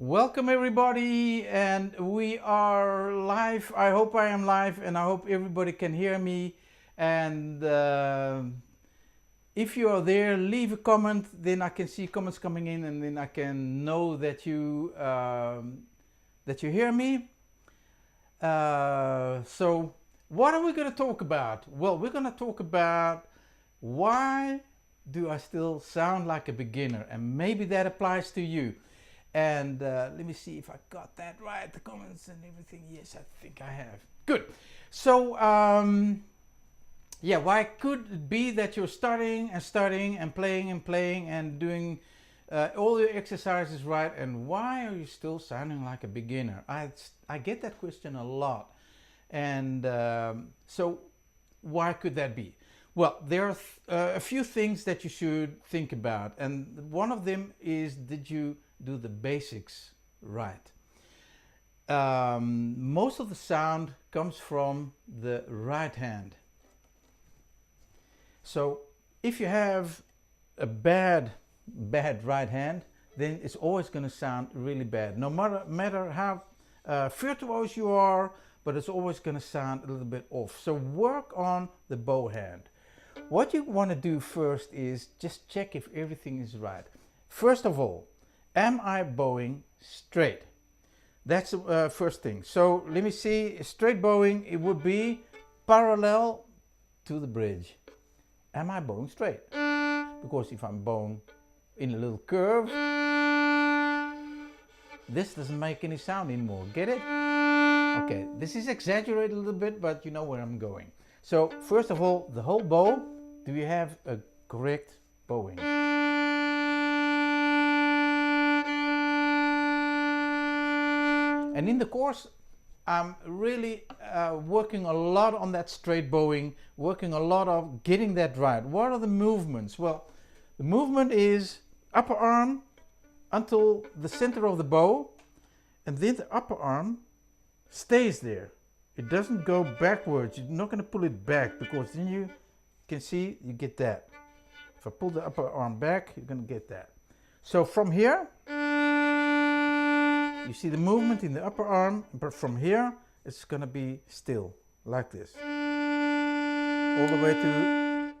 Welcome everybody, and we are live. I hope I am live, and I hope everybody can hear me. And if you are there, leave a comment. Then I can see comments coming in, and then I can know that you hear me. So, what are we going to talk about? Well, we're going to talk about why do I still sound like a beginner, and maybe that applies to you. And let me see if I got that right, the comments and everything. Yes, I think I have. Good. So, yeah, why could it be that you're studying and playing and doing all your exercises right, and why are you still sounding like a beginner? I get that question a lot. And so, why could that be? Well, there are a few things that you should think about, and one of them is, did you do the basics right? Most of the sound comes from the right hand. So if you have a bad right hand, then it's always going to sound really bad. No matter how virtuose you are, but it's always going to sound a little bit off. So work on the bow hand. What you want to do first is just check if everything is right. First of all, am I bowing straight? That's the first thing. So let me see, straight bowing, it would be parallel to the bridge. Am I bowing straight? Because if I'm bowing in a little curve, this doesn't make any sound anymore. Get it? Okay, this is exaggerated a little bit, but you know where I'm going. So first of all, the whole bow, do you have a correct bowing? And in the course, I'm really working a lot on that straight bowing, working a lot of getting that right. What are the movements? Well, the movement is upper arm until the center of the bow, and then the upper arm stays there. It doesn't go backwards. You're not going to pull it back, because then you can see you get that. If I pull the upper arm back, you're going to get that. So from here, you see the movement in the upper arm, but from here it's going to be still, like this, all the way to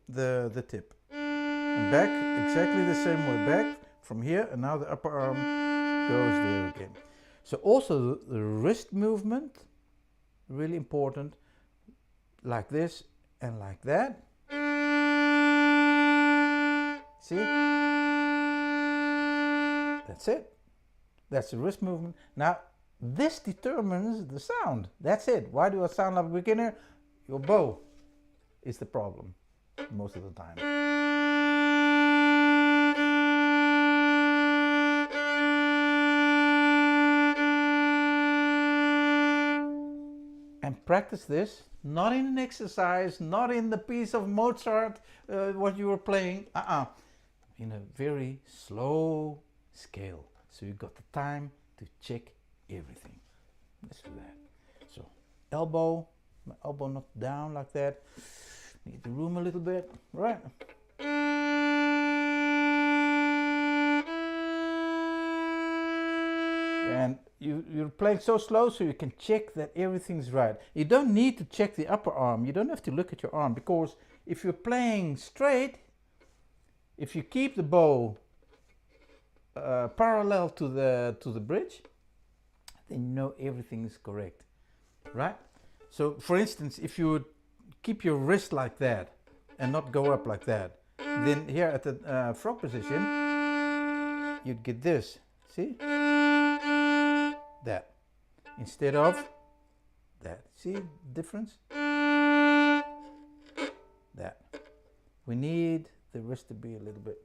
the tip. And back, exactly the same way back, from here, and now the upper arm goes there again. So also the wrist movement, really important, like this and like that. See? That's it. That's the wrist movement. Now, this determines the sound. That's it. Why do I sound like a beginner? Your bow is the problem most of the time. And practice this, not in an exercise, not in the piece of Mozart, what you were playing, in a very slow scale. So you got the time to check everything. Let's do that. So elbow, my elbow not down like that. Need the room a little bit, right? And you're playing so slow so you can check that everything's right. You don't need to check the upper arm. You don't have to look at your arm, because if you're playing straight, if you keep the bow parallel to the bridge, then you know everything is correct, right? So for instance, if you would keep your wrist like that and not go up like that, then here at the frog position, you'd get this, see? That, instead of that. See the difference? That. We need the wrist to be a little bit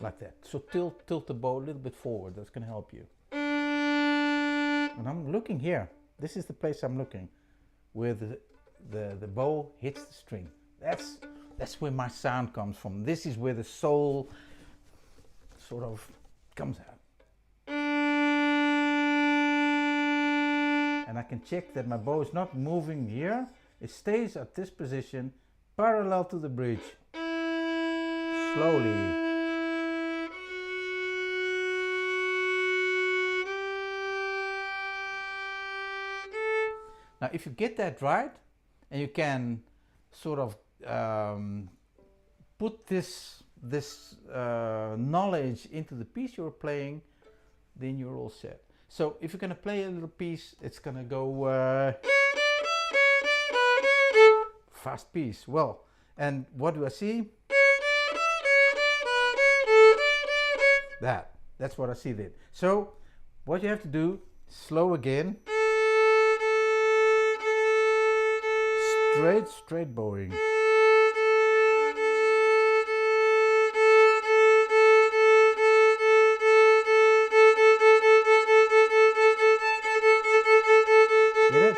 like that. So tilt the bow a little bit forward. That's going to help you. And I'm looking here. This is the place I'm looking, where the bow hits the string. That's where my sound comes from. This is where the soul sort of comes out. And I can check that my bow is not moving here. It stays at this position, parallel to the bridge. Slowly. Now if you get that right, and you can sort of put this knowledge into the piece you're playing, then you're all set. So if you're going to play a little piece, it's going to go fast piece. Well, and what do I see? That's what I see then. So what you have to do, slow again, straight bowing. Get it?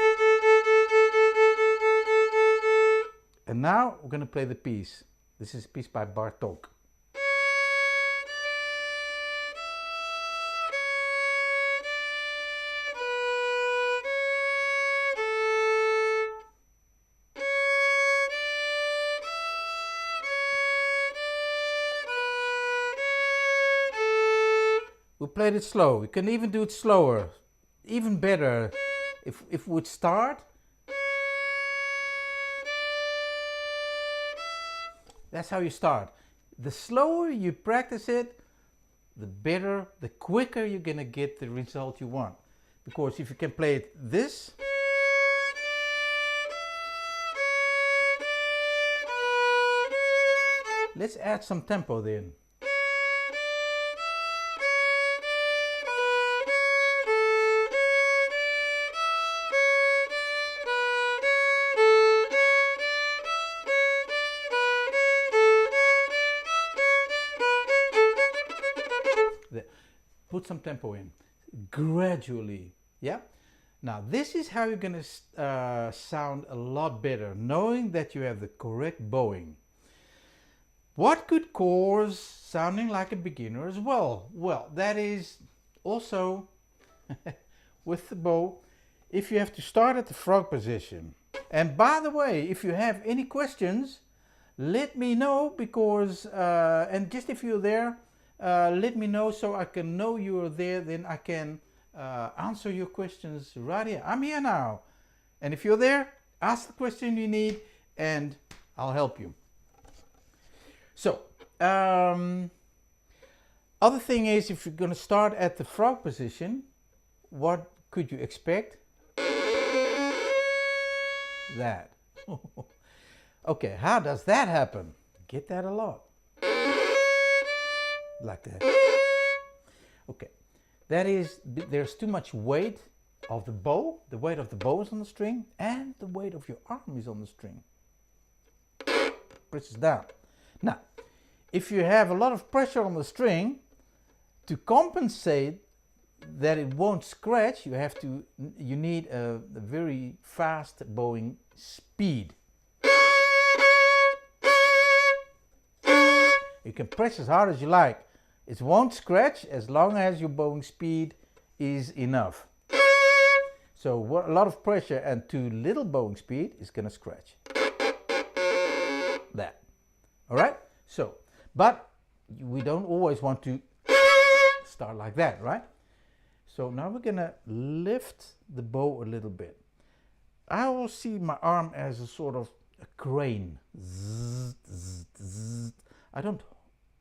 And now we're going to play the piece. This is a piece by Bartók. We played it slow. You can even do it slower. Even better if we would start. That's how you start. The slower you practice it, the better, the quicker you're gonna get the result you want. Because if you can play it this, let's add some tempo then. Put some tempo in gradually. Yeah. Now this is how you're gonna sound a lot better, knowing that you have the correct bowing. What could cause sounding like a beginner as well? Well, that is also with the bow, if you have to start at the frog position. And by the way, if you have any questions, let me know, because and just if you're there, let me know so I can know you're there, then I can answer your questions right here. I'm here now. And if you're there, ask the question you need and I'll help you. So, other thing is, if you're going to start at the frog position, what could you expect? That. Okay, how does that happen? Get that a lot. Like that. Okay, that is, there's too much weight of the bow. The weight of the bow is on the string, and the weight of your arm is on the string. Presses down. Now, if you have a lot of pressure on the string, to compensate that it won't scratch, you need a very fast bowing speed. You can press as hard as you like. It won't scratch as long as your bowing speed is enough. So a lot of pressure and too little bowing speed is going to scratch. That. All right? So, but we don't always want to start like that, right? So now we're going to lift the bow a little bit. I will see my arm as a sort of a crane. Zzz, zzz, zzz. I don't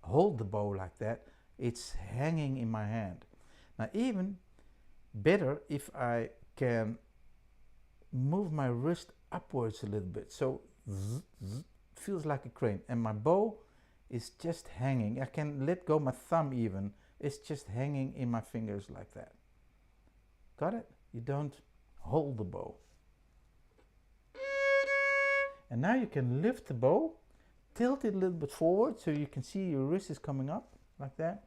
hold the bow like that. It's hanging in my hand. Now even better if I can move my wrist upwards a little bit. So zzz, zzz, feels like a crane. And my bow is just hanging. I can let go my thumb even. It's just hanging in my fingers like that. Got it? You don't hold the bow. And now you can lift the bow, tilt it a little bit forward so you can see your wrist is coming up like that.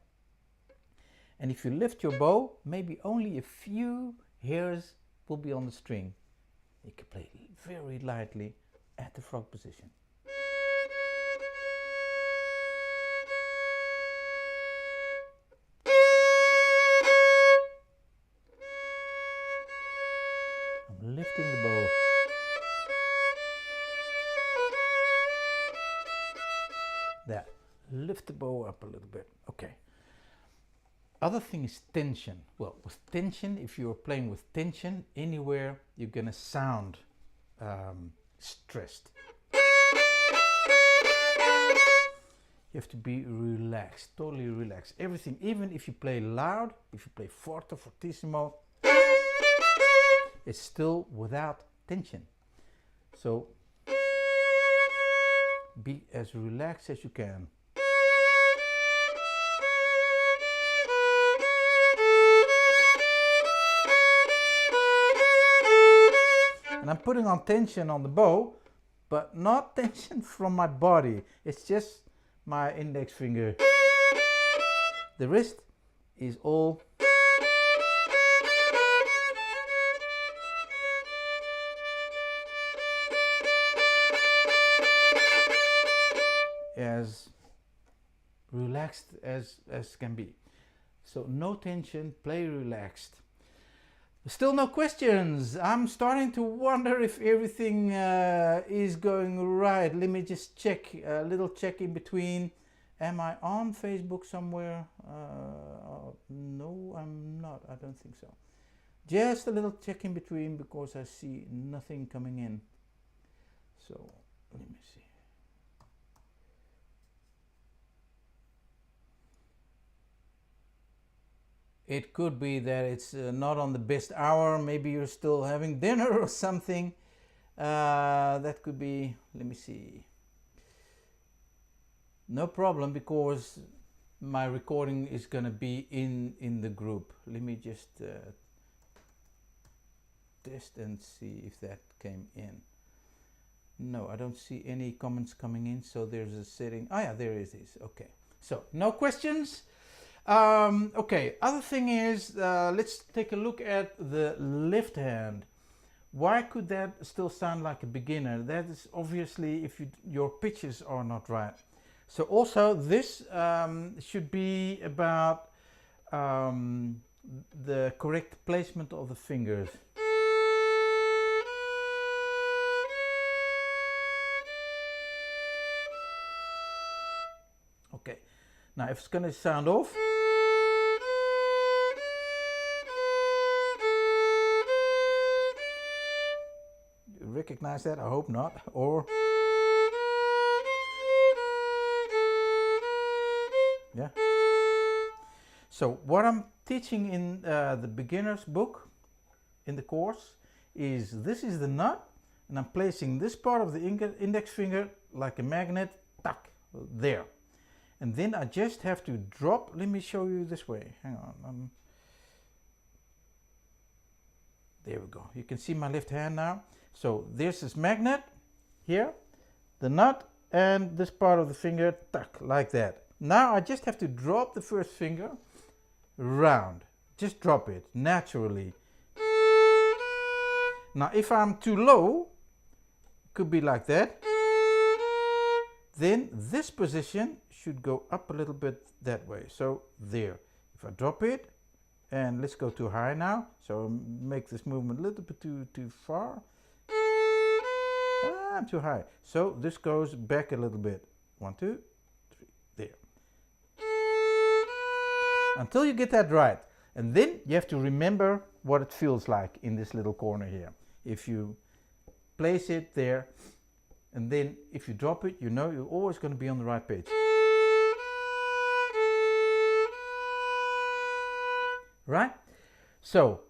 And if you lift your bow, maybe only a few hairs will be on the string. You can play very lightly at the frog position. I'm lifting the bow. There, lift the bow up a little bit. Okay. Other thing is tension. Well, with tension, if you're playing with tension anywhere, you're gonna sound stressed. You have to be relaxed, totally relaxed. Everything, even if you play loud, if you play forte, fortissimo, it's still without tension. So be as relaxed as you can. And I'm putting on tension on the bow, but not tension from my body. It's just my index finger. The wrist is all as relaxed as can be. So no tension, play relaxed. Still no questions. I'm starting to wonder if everything is going right. Let me just check, a little check in between. Am I on Facebook somewhere? No, I'm not. I don't think so. Just a little check in between because I see nothing coming in. So let me see. It could be that it's not on the best hour. Maybe you're still having dinner or something. That could be, let me see. No problem, because my recording is going to be in the group. Let me just test and see if that came in. No, I don't see any comments coming in. So there's a setting. Oh yeah, there it is. Okay. So no questions. Okay, other thing is, let's take a look at the left hand. Why could that still sound like a beginner? That is obviously if your pitches are not right. So also this should be about the correct placement of the fingers. Okay, now if it's going to sound off, recognize that? I hope not. Or yeah. So what I'm teaching in the beginner's book in the course is, this is the nut, and I'm placing this part of the index finger like a magnet, tuck, there. And then I just have to drop. Let me show you this way. Hang on. There we go. You can see my left hand now. So there's this magnet here, the nut, and this part of the finger, tuck, like that. Now I just have to drop the first finger round. Just drop it naturally. Now if I'm too low, it could be like that. Then this position should go up a little bit that way. So there. If I drop it, and let's go too high now. So make this movement a little bit too far. I'm too high. So this goes back a little bit. 1, 2, 3, there. Until you get that right. And then you have to remember what it feels like in this little corner here. If you place it there, and then if you drop it, you know you're always going to be on the right pitch. Right? So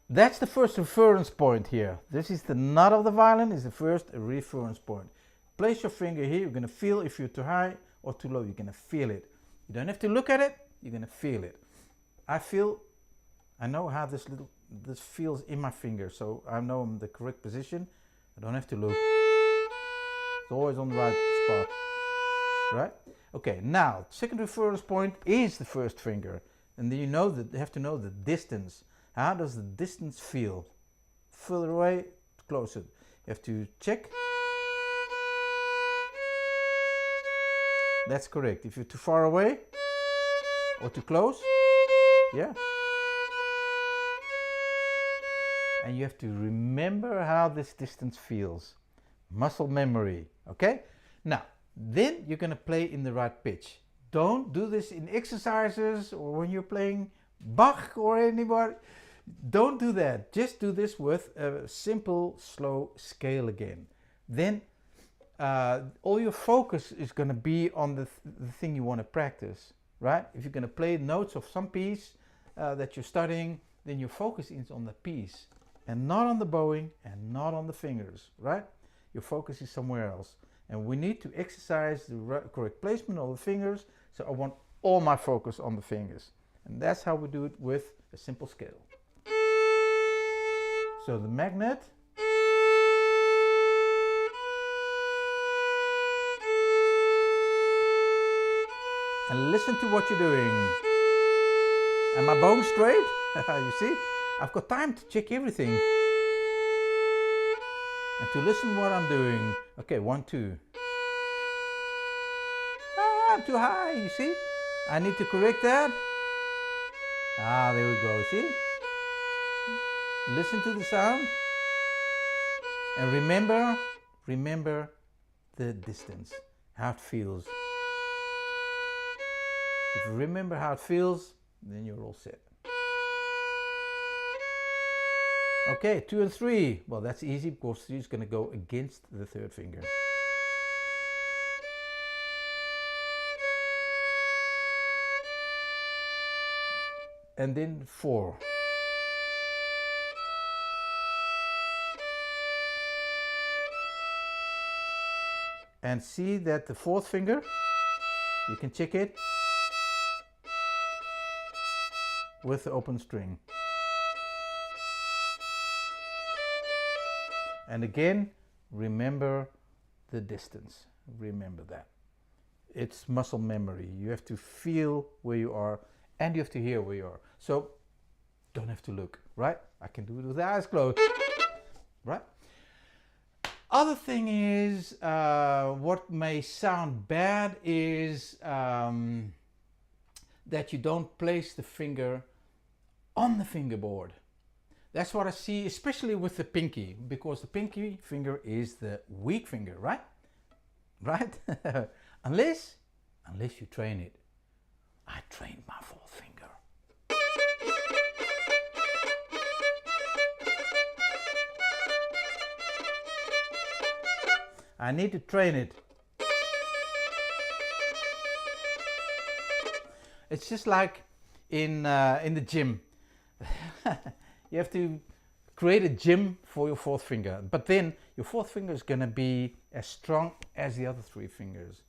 that's the first reference point here. This is the nut of the violin, is the first reference point. Place your finger here. You're going to feel if you're too high or too low. You're going to feel it. You don't have to look at it. You're going to feel it. I know how this feels in my finger, so I know I'm in the correct position. I don't have to look. It's always on the right spot. Right? Okay, now second reference point is the first finger. And then you have to know the distance. How does the distance feel? Further away, closer. You have to check. That's correct. If you're too far away or too close, yeah. And you have to remember how this distance feels. Muscle memory, okay? Now, then you're going to play in the right pitch. don't do this in exercises or when you're playing Bach or anybody. Don't do that. Just do this with a simple, slow scale again. Then all your focus is going to be on the thing you want to practice, right? If you're going to play notes of some piece that you're studying, then your focus is on the piece and not on the bowing and not on the fingers, right? Your focus is somewhere else. And we need to exercise the correct placement of the fingers. So I want all my focus on the fingers. And that's how we do it with a simple scale. So the magnet. And listen to what you're doing. Am I bowing straight? You see, I've got time to check everything. And to listen what I'm doing. Okay, 1, 2. Ah, too high, you see? I need to correct that. Ah, there we go, see? Listen to the sound. And remember the distance, how it feels. If you remember how it feels, then you're all set. Okay, 2 and 3. Well, that's easy because 3 is going to go against the third finger. And then 4. And see that the fourth finger, you can check it with the open string. And again, remember the distance. Remember that. It's muscle memory. You have to feel where you are and you have to hear where you are. So don't have to look, right? I can do it with the eyes closed, right? Other thing is, what may sound bad is that you don't place the finger on the fingerboard. That's what I see, especially with the pinky, because the pinky finger is the weak finger, right? Right? unless you train it. I trained my fourth finger. I need to train it. It's just like in the gym. You have to create a gym for your fourth finger, but then your fourth finger is going to be as strong as the other 3 fingers.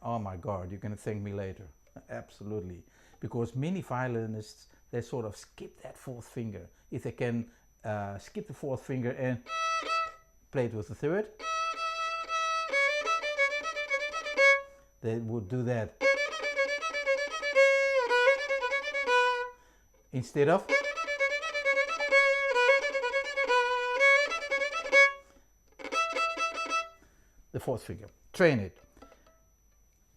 Oh my God, you're going to thank me later. Absolutely. Because many violinists, they sort of skip that fourth finger. If they can skip the fourth finger and play it with the third, they would do that. Instead of the fourth finger. Train it.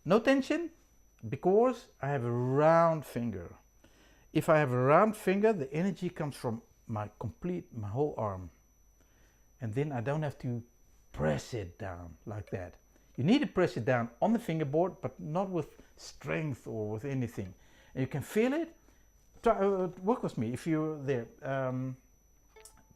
No tension, because I have a round finger. If I have a round finger, the energy comes from my whole arm. And then I don't have to press it down like that. You need to press it down on the fingerboard, but not with strength or with anything. And you can feel it. Try, work with me if you're there.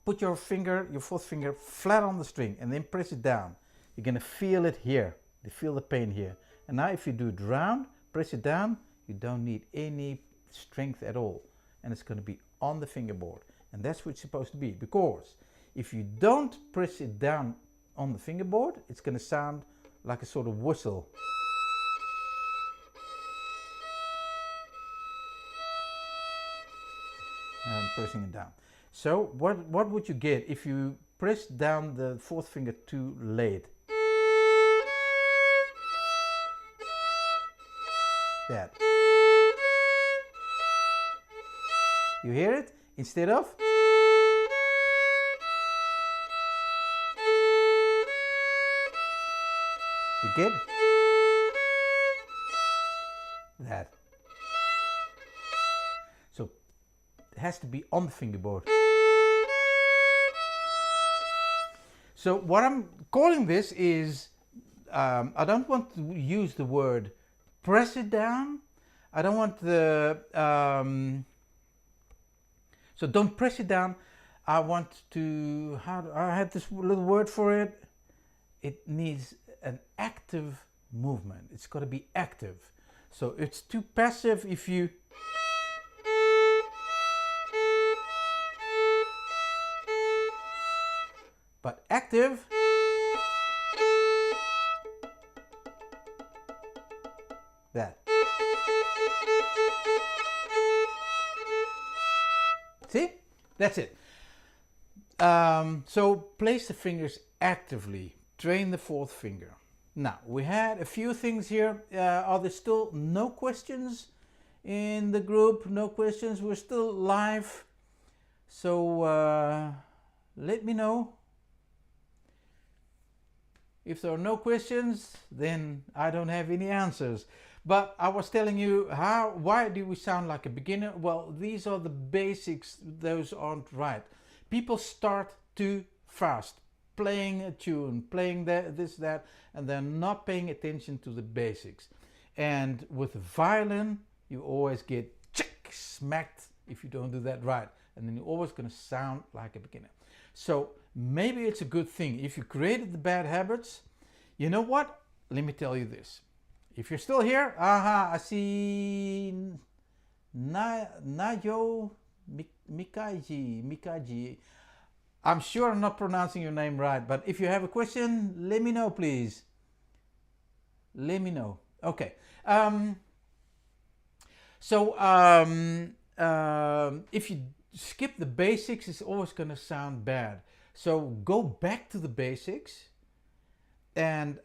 Put your fourth finger flat on the string and then press it down. You're going to feel it here. You feel the pain here. And now if you do it round, press it down, you don't need any strength at all. And it's going to be on the fingerboard. And that's what it's supposed to be. Because if you don't press it down on the fingerboard, it's going to sound like a sort of whistle. And pressing it down. So what would you get if you press down the fourth finger too late? That. You hear it? Instead of you get that. So it has to be on the fingerboard. So what I'm calling this is, I don't want to use the word press it down. I don't want the, so don't press it down. I want to, I had this little word for it. It needs an active movement. It's got to be active. So it's too passive if you, but active. That. See? That's it. So place the fingers actively. Train the fourth finger. Now, we had a few things here. Are there still no questions in the group? No questions. We're still live. So let me know. If there are no questions, then I don't have any answers. But I was telling you why do we sound like a beginner? Well, these are the basics. Those aren't right. People start too fast, playing a tune, playing this, that, and they're not paying attention to the basics. And with violin, you always get smacked if you don't do that right. And then you're always going to sound like a beginner. So maybe it's a good thing. If you created the bad habits, you know what? Let me tell you this. If you're still here, I see Nayo Mikaji. I'm sure I'm not pronouncing your name right, but if you have a question, let me know, please. Let me know. Okay. If you skip the basics, it's always going to sound bad. So go back to the basics and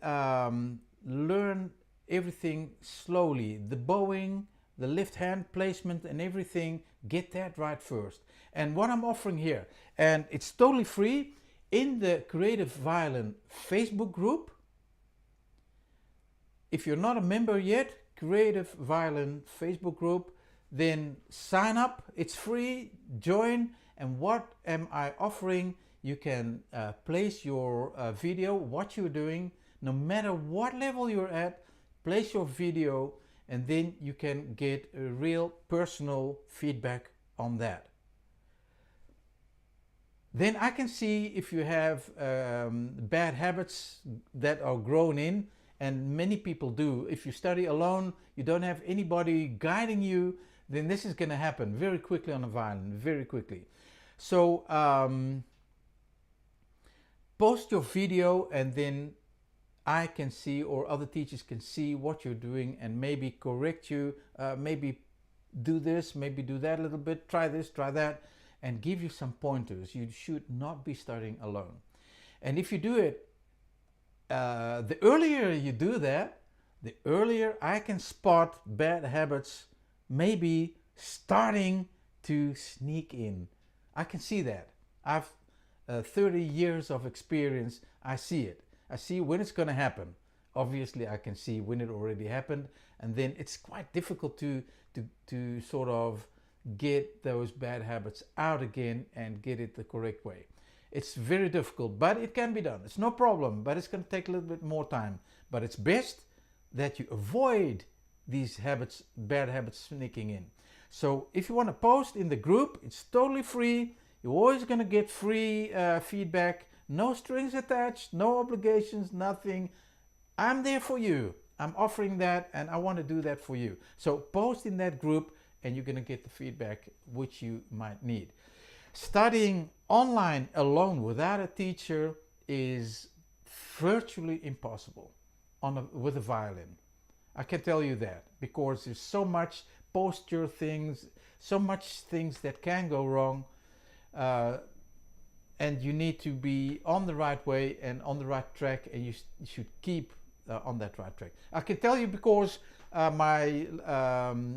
learn everything slowly. The bowing, the left hand placement and everything, get that right first. And what I'm offering here, and it's totally free, in the Creative Violin Facebook group. If you're not a member yet, Creative Violin Facebook group, then sign up. It's free, join. And what am I offering? You can place your video, what you're doing, no matter what level you're at, place your video, and then you can get a real personal feedback on that. Then I can see if you have bad habits that are grown in, and many people do. If you study alone, you don't have anybody guiding you, then this is going to happen very quickly on a violin, very quickly. So post your video, and then I can see, or other teachers can see what you're doing and maybe correct you, maybe do this, maybe do that a little bit, try this, try that, and give you some pointers. You should not be studying alone. And if you do it, the earlier you do that, the earlier I can spot bad habits maybe starting to sneak in. I can see that. I've 30 years of experience. I see it. I see when it's going to happen. Obviously, I can see when it already happened, and then it's quite difficult to sort of get those bad habits out again and get it the correct way. It's very difficult, but it can be done. It's no problem, but it's going to take a little bit more time. But it's best that you avoid these habits, bad habits sneaking in. So if you want to post in the group, it's totally free. You're always going to get free feedback. No strings attached, no obligations, nothing. I'm there for you. I'm offering that, and I want to do that for you. So post in that group, and you're going to get the feedback which you might need. Studying online alone without a teacher is virtually impossible with a violin. I can tell you that, because there's so much posture things, so much things that can go wrong. And you need to be on the right way and on the right track, and you should keep on that right track. I can tell you because my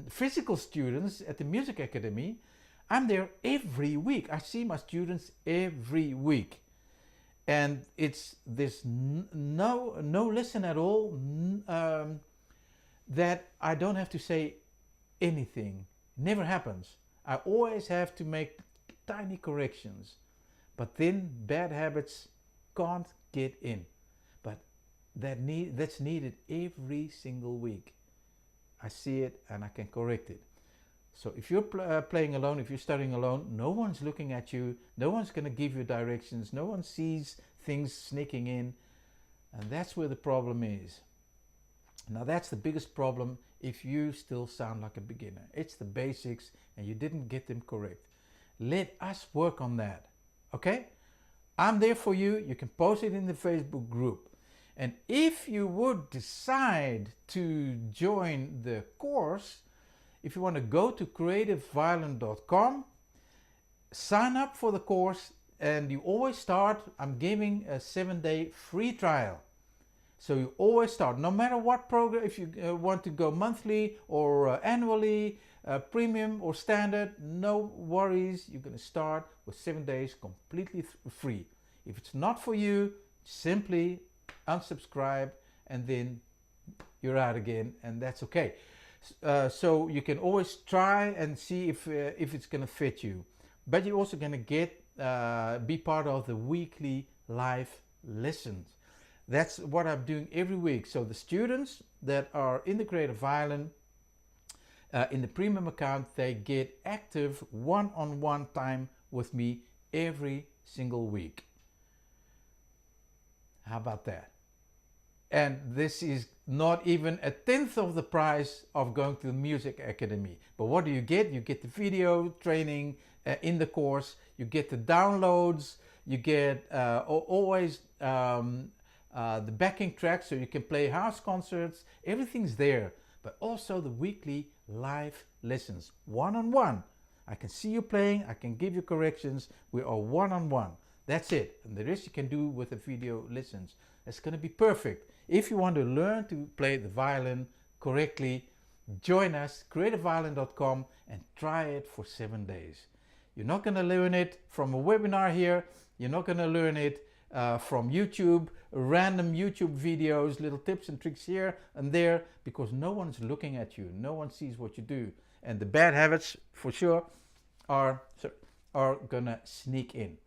physical students at the music academy, I'm there every week. I see my students every week, and there's no lesson at all that I don't have to say anything. Never happens. I always have to make tiny corrections. But then bad habits can't get in. But that's needed every single week. I see it, and I can correct it. So if you're playing alone, if you're studying alone, no one's looking at you, no one's going to give you directions, no one sees things sneaking in, and that's where the problem is. Now that's the biggest problem if you still sound like a beginner. It's the basics and you didn't get them correct. Let us work on that, okay? I'm there for you. You can post it in the Facebook group. And if you would decide to join the course, if you want to go to creativeviolin.com, sign up for the course, and you always start, I'm giving a 7-day free trial. So you always start, no matter what program, if you want to go monthly or annually, premium or standard, no worries. You're going to start with 7 days completely free. If it's not for you, simply unsubscribe and then you're out again, and that's okay. So you can always try and see if it's going to fit you. But you're also going to get be part of the weekly live lessons. That's what I'm doing every week. So the students that are in the Creative Violin, in the premium account, they get active one-on-one time with me every single week. How about that? And this is not even a tenth of the price of going to the Music Academy. But what do you get? You get the video training in the course, you get the downloads, you get always the backing track so you can play house concerts, everything's there. But also the weekly live lessons, one-on-one. I can see you playing, I can give you corrections, we are one-on-one. That's it. And the rest you can do with the video lessons. It's going to be perfect. If you want to learn to play the violin correctly, join us, creativeviolin.com, and try it for 7 days. You're not going to learn it from a webinar here. You're not going to learn it from YouTube, random YouTube videos, little tips and tricks here and there, because no one's looking at you. No one sees what you do. And the bad habits, for sure, are going to sneak in.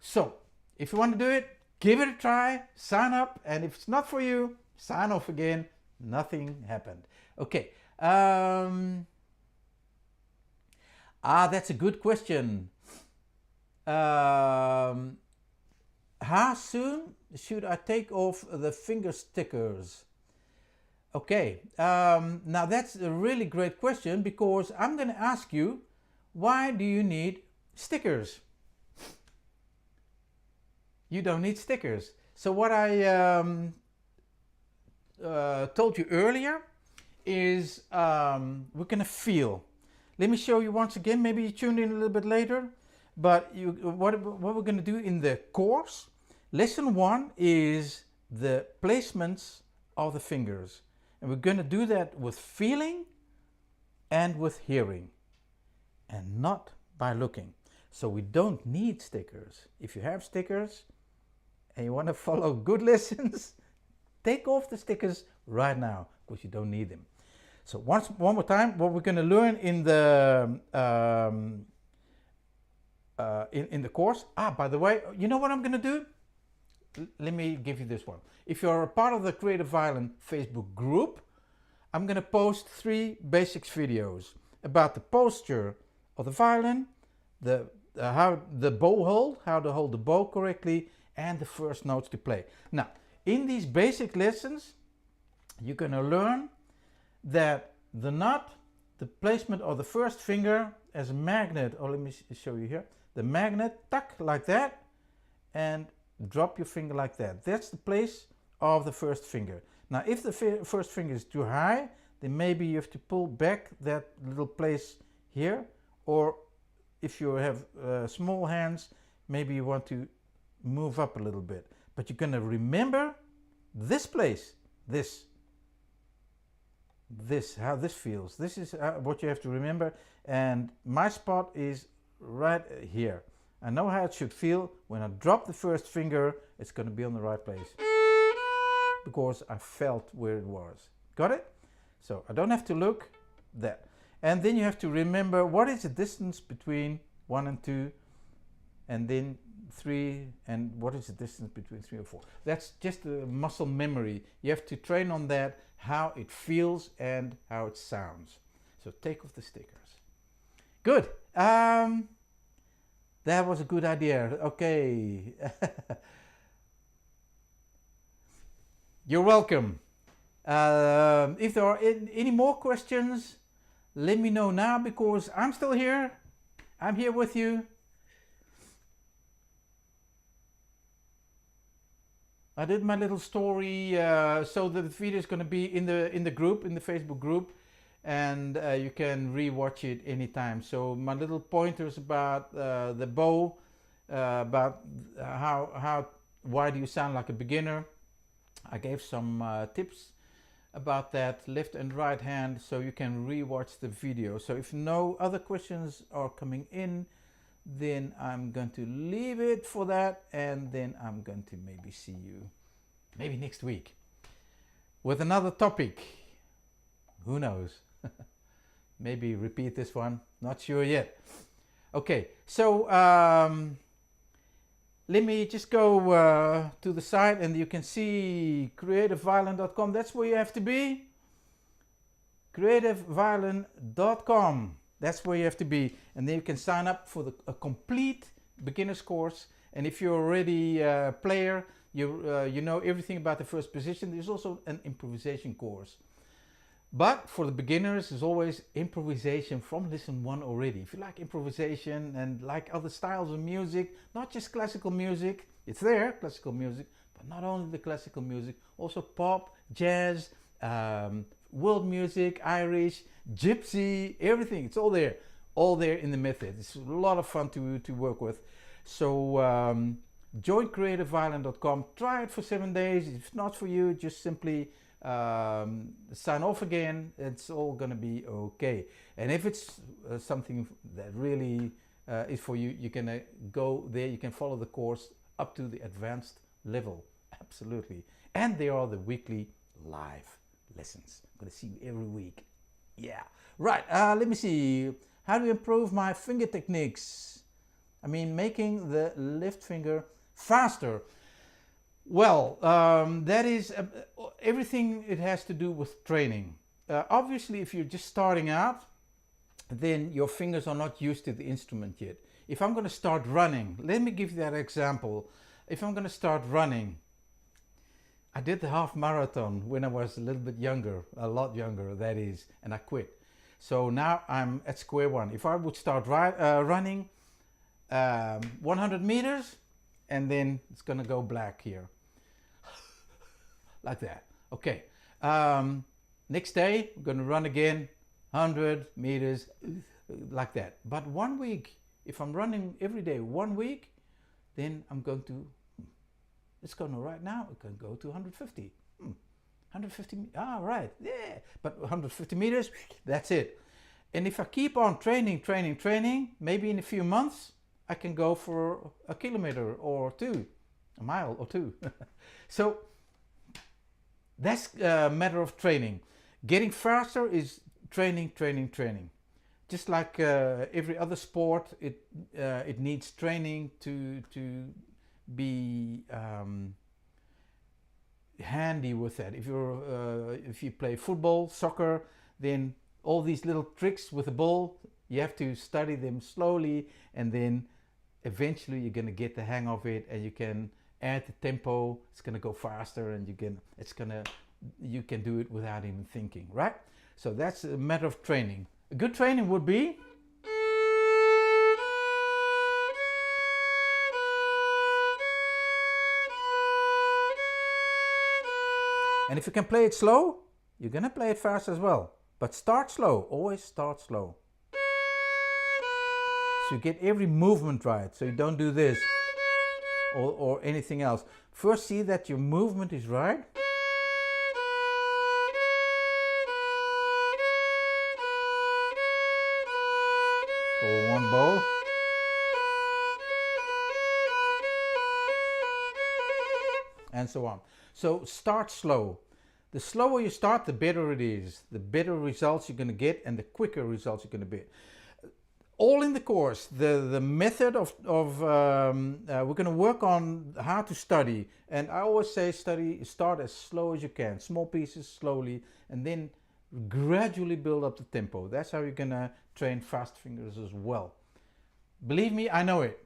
So, if you want to do it, give it a try, sign up, and if it's not for you, sign off again. Nothing happened. Okay. That's a good question. How soon should I take off the finger stickers? Okay, now that's a really great question, because I'm going to ask you, why do you need stickers? You don't need stickers. So what I told you earlier is we're going to feel. Let me show you once again. Maybe you tuned in a little bit later. But what we're going to do in the course, lesson 1 is the placements of the fingers. And we're going to do that with feeling and with hearing, and not by looking. So we don't need stickers. If you have stickers and you want to follow good lessons, take off the stickers right now, because you don't need them. So one more time, what we're going to learn in the in the course. By the way, you know what I'm going to do? Let me give you this one. If you're a part of the Creative Violin Facebook group, I'm going to post 3 basics videos about the posture of the violin, how the bow hold, how to hold the bow correctly, and the first notes to play. Now, in these basic lessons, you're going to learn that the nut, the placement of the first finger as a magnet, or let me show you here, the magnet, tuck like that, and drop your finger like that. That's the place of the first finger. Now, if the first finger is too high, then maybe you have to pull back that little place here, or if you have small hands, maybe you want to move up a little bit. But you're going to remember this place, this, how this feels. This is what you have to remember. And my spot is right here. I know how it should feel. When I drop the first finger, it's going to be on the right place, because I felt where it was. Got it? So I don't have to look that. And then you have to remember what is the distance between 1 and 2, and then 3, and what is the distance between 3 or 4? That's just a muscle memory. You have to train on that, how it feels and how it sounds. So take off the stickers. Good. That was a good idea. Okay. You're welcome. If there are any more questions, let me know now, because I'm still here. I'm here with you. I did my little story, so the video is going to be in the group, in the Facebook group, and you can re-watch it anytime. So my little pointers about the bow, about why do you sound like a beginner. I gave some tips about that, left and right hand, so you can re-watch the video. So if no other questions are coming in, then I'm going to leave it for that, and then I'm going to maybe see you maybe next week with another topic. Who knows? Maybe repeat this one, not sure yet. Okay, so let me just go to the site, and you can see creativeviolin.com. That's where you have to be. creativeviolin.com. That's where you have to be, and then you can sign up for a complete beginner's course. And if you're already a player, you know everything about the first position. There's also an improvisation course. But for the beginners, there's always improvisation from lesson 1 already. If you like improvisation and like other styles of music, not just classical music, it's there, classical music, but not only the classical music, also pop, jazz, world music, Irish, gypsy, everything. It's all there in the method. It's a lot of fun to work with. So join creativeviolin.com. Try it for 7 days. If it's not for you, just simply sign off again. It's all gonna be okay. And if it's something that really is for you, you can go there. You can follow the course up to the advanced level. Absolutely. And there are the weekly live lessons. I'm gonna see you every week. Yeah. Right. Let me see. How do you improve my finger techniques? I mean, making the left finger faster. Well, that is everything. It has to do with training. Obviously, if you're just starting out, then your fingers are not used to the instrument yet. If I'm going to start running, let me give you that example. If I'm going to start running, I did the half marathon when I was a little bit younger, a lot younger, that is, and I quit. So now I'm at square one. If I would start running 100 meters, and then it's going to go black here. Like that. Okay. Next day, I'm going to run again, 100 meters, like that. But 1 week, if I'm running every day 1 week, then I'm going to, it's going to right now, it can go to 150. 150, right, yeah. But 150 meters, that's it. And if I keep on training, maybe in a few months, I can go for a kilometer or 2, a mile or 2. So that's a matter of training. Getting faster is training. Just like every other sport, it needs training to be handy with that. If you play football, soccer, then all these little tricks with the ball, you have to study them slowly, and then eventually you're going to get the hang of it, and you can add the tempo. It's going to go faster, and you can do it without even thinking, right? So that's a matter of training. A good training would be and if you can play it slow, you're going to play it fast as well. But start slow, always start slow. So you get every movement right, so you don't do this or anything else. First see that your movement is right. Or one bow. And so on. So start slow. The slower you start, the better it is. The better results you're going to get, and the quicker results you're going to get. all in the course. The method we're going to work on how to study. And I always say start as slow as you can. Small pieces, slowly, and then gradually build up the tempo. That's how you're going to train fast fingers as well. Believe me, I know it.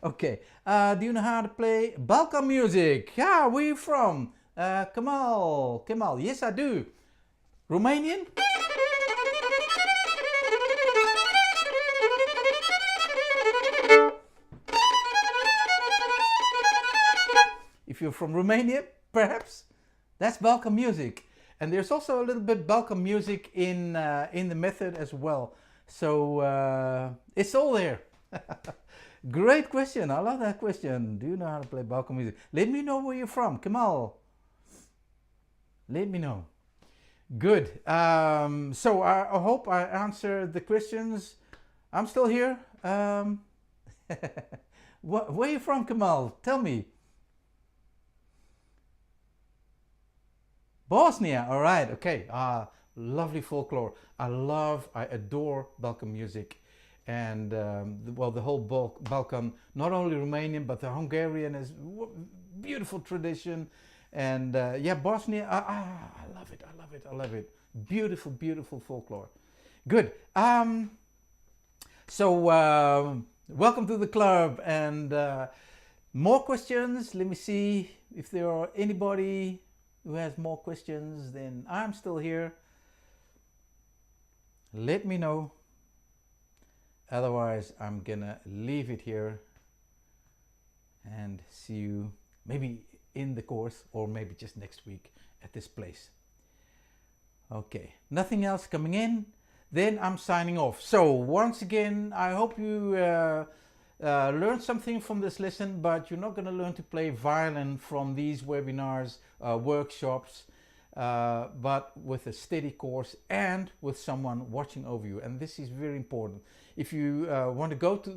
Okay, do you know how to play Balkan music? Yeah, where are you from? Kamal, yes I do. Romanian? If you're from Romania, perhaps, that's Balkan music. And there's also a little bit Balkan music in the method as well. So it's all there. Great question. I love that question. Do you know how to play Balkan music? Let me know where you're from. Kamal. Let me know. Good. So I hope I answered the questions. I'm still here. Where are you from, Kamal? Tell me. Bosnia. All right. Okay. Lovely folklore. I adore Balkan music. And well, the whole Balkan, not only Romanian, but the Hungarian is beautiful tradition. And yeah, Bosnia, I love it, I love it. Beautiful, beautiful folklore. Good. So welcome to the club, and more questions. Let me see if there are anybody who has more questions. Then I'm still here. Let me know. Otherwise, I'm gonna leave it here and see you maybe in the course, or maybe just next week at this place. Okay, nothing else coming in. Then I'm signing off. So once again, I hope you learned something from this lesson, but you're not gonna learn to play violin from these webinars, workshops, but with a steady course and with someone watching over you. And this is very important. If you want to go to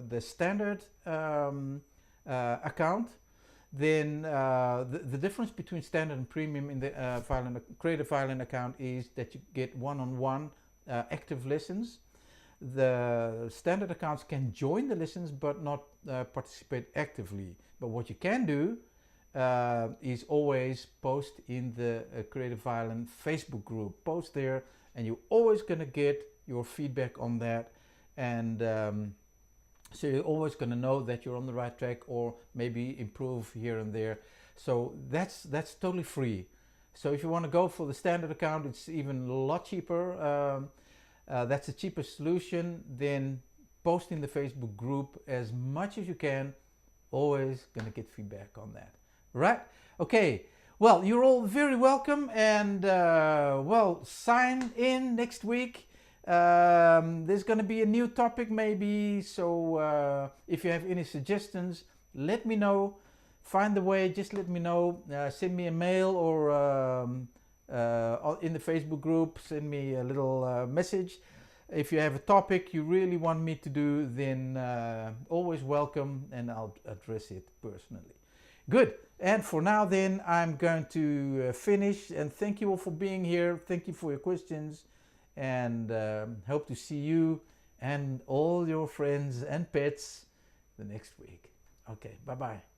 the standard account, then the difference between standard and premium in the creative violin account is that you get one-on-one active lessons. The standard accounts can join the lessons but not participate actively. But what you can do is always post in the Creative Violin Facebook group. Post there, and you're always going to get your feedback on that. And so you're always going to know that you're on the right track, or maybe improve here and there. So that's totally free. So if you want to go for the standard account, it's even a lot cheaper. That's the cheapest solution. Then post in the Facebook group as much as you can. Always going to get feedback on that. Right? Okay. Well, you're all very welcome, and well, sign in next week. There's going to be a new topic maybe, so if you have any suggestions, let me know. Find the way, just let me know. Send me a mail, or in the Facebook group, send me a little message. If you have a topic you really want me to do, then always welcome, and I'll address it personally. Good. And for now then, I'm going to finish, and thank you all for being here. Thank you for your questions, and hope to see you and all your friends and pets the next week. Okay, bye-bye.